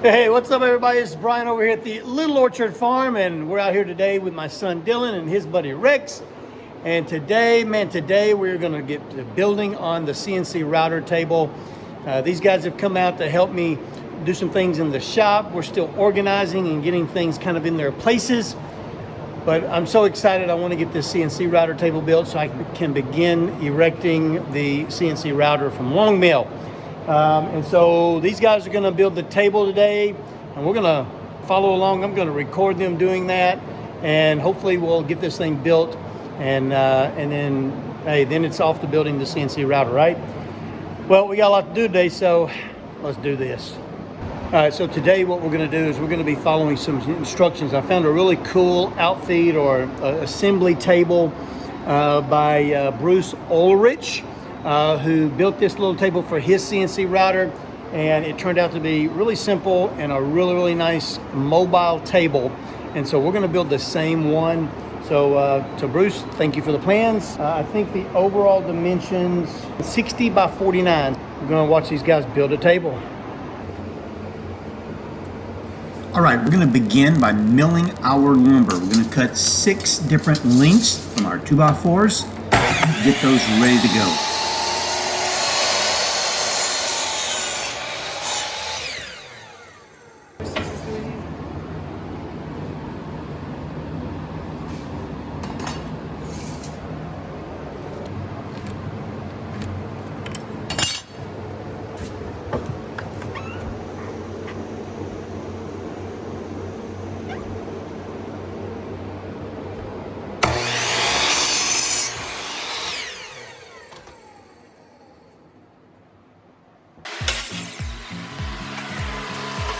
Hey, what's up, everybody? It's Brian over here at the Little Orchard Farm, and we're out here today with my son Dylan and his buddy Rex. And today we're going to get to building on the CNC router table. These guys have come out to help me do some things in the shop. We're still organizing and getting things kind of in their places. But I'm so excited. I want to get this CNC router table built so I can begin erecting the CNC router from Longmill. And so these guys are going to build the table today, and we're going to follow along. I'm going to record them doing that, and hopefully we'll get this thing built, and then it's off to building the CNC router, right? Well, we got a lot to do today, so let's do this. All right, so today what we're going to do is we're going to be following some instructions. I found a really cool outfeed or assembly table by Bruce Ulrich. Who built this little table for his CNC router, and it turned out to be really simple and a really nice mobile table. And so we're going to build the same one. So Bruce, thank you for the plans. I think the overall dimensions 60 by 49. We're going to watch these guys build a table. All right, we're going to begin by milling our lumber. We're going to cut 6 different lengths from our 2x4s and get those ready to go.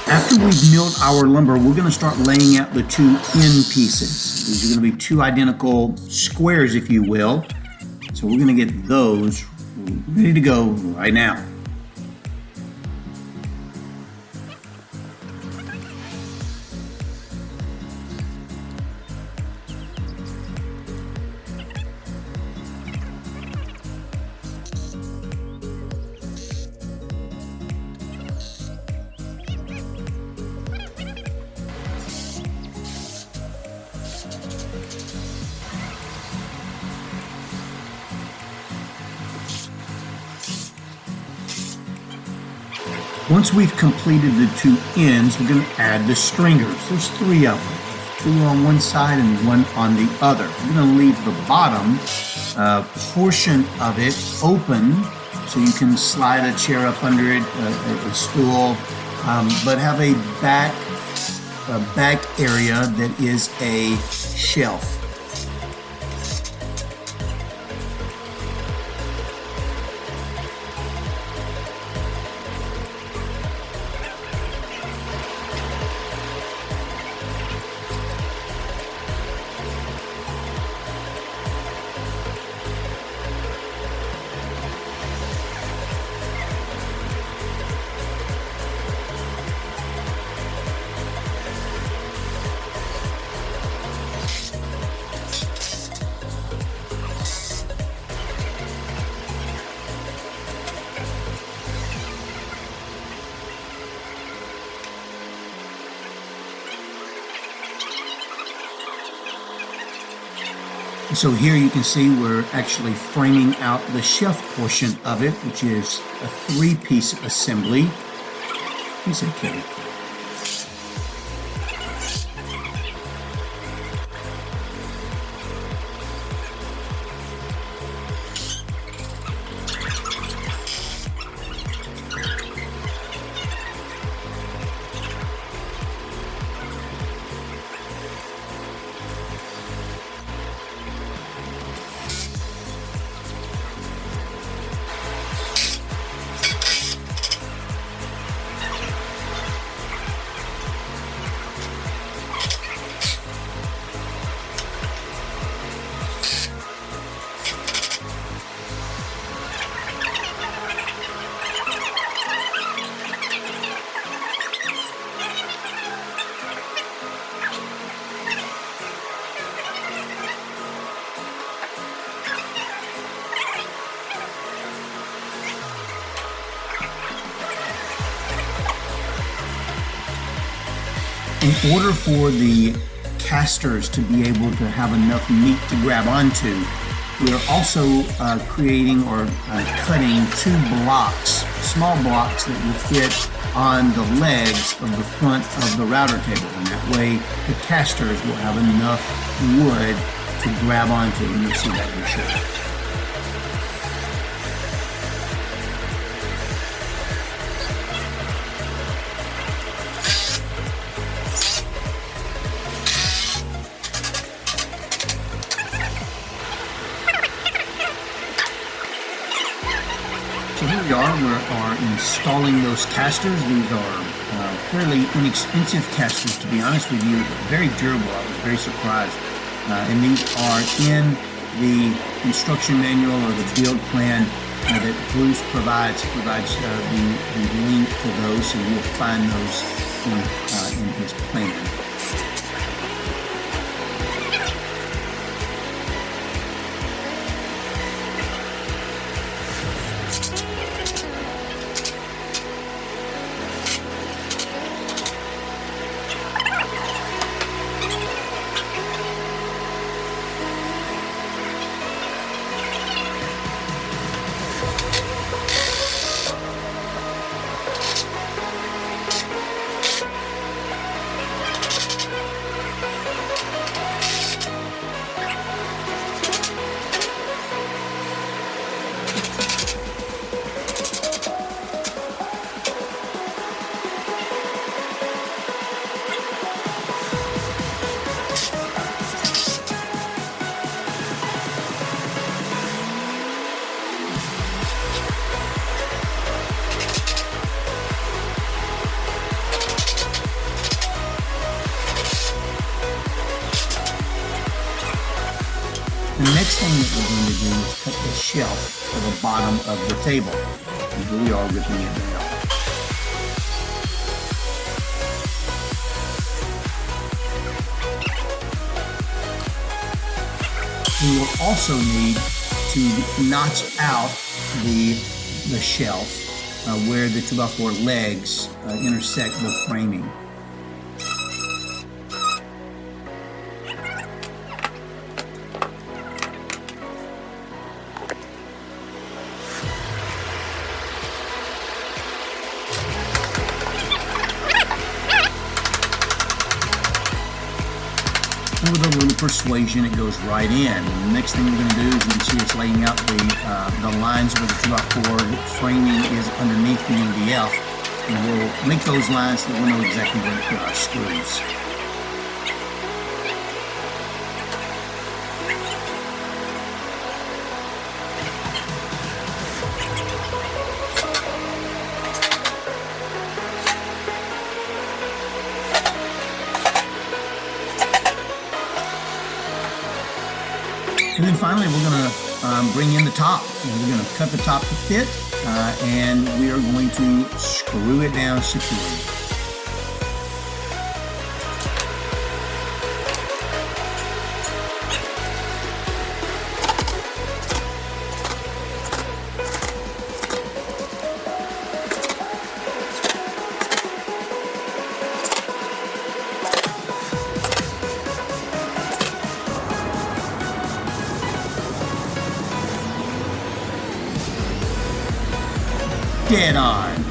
After we've milled our lumber, we're going to start laying out the 2 end pieces. These are going to be 2 identical squares, if you will. So we're going to get those ready to go right now. Once we've completed the 2 ends, we're going to add the stringers. There's 3 of them. 2 on one side and 1 on the other. We're going to leave the bottom portion of it open so you can slide a chair up under it, a stool, but have a back area that is a shelf. So here you can see we're actually framing out the shelf portion of it, which is a 3-piece assembly. It's okay. In order for the casters to be able to have enough meat to grab onto, we're also creating or cutting 2 blocks, small blocks that will fit on the legs of the front of the router table. And that way the casters will have enough wood to grab onto, and you'll see that in a short. So here we are installing those casters. These are fairly inexpensive casters, to be honest with you, but very durable. I was very surprised. And these are in the instruction manual or the build plan that Bruce provides the link to those, so you'll find those in his plan. The next thing that we're going to do is cut the shelf to the bottom of the table. And here we are ripping it down. We will also need to notch out the shelf where the 2x4 legs intersect the framing. With a little persuasion, it goes right in. And the next thing we're going to do is you can see it's laying out the lines where the 2x4 framing is underneath the MDF. And we'll make those lines so that we'll know exactly where to put our screws. And then finally, we're going to bring in the top. And we're going to cut the top to fit, and we are going to screw it down securely. Dead on.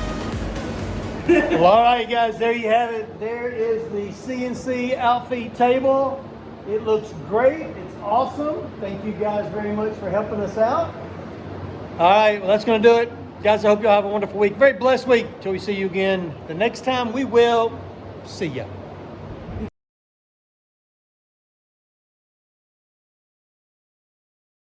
Well, all right, guys, there you have it. There is the CNC outfeed table. It looks great. It's awesome. Thank you guys very much for helping us out. All right, well, that's going to do it. Guys, I hope you all have a wonderful week. Very blessed week. Till we see you again the next time. We will see ya.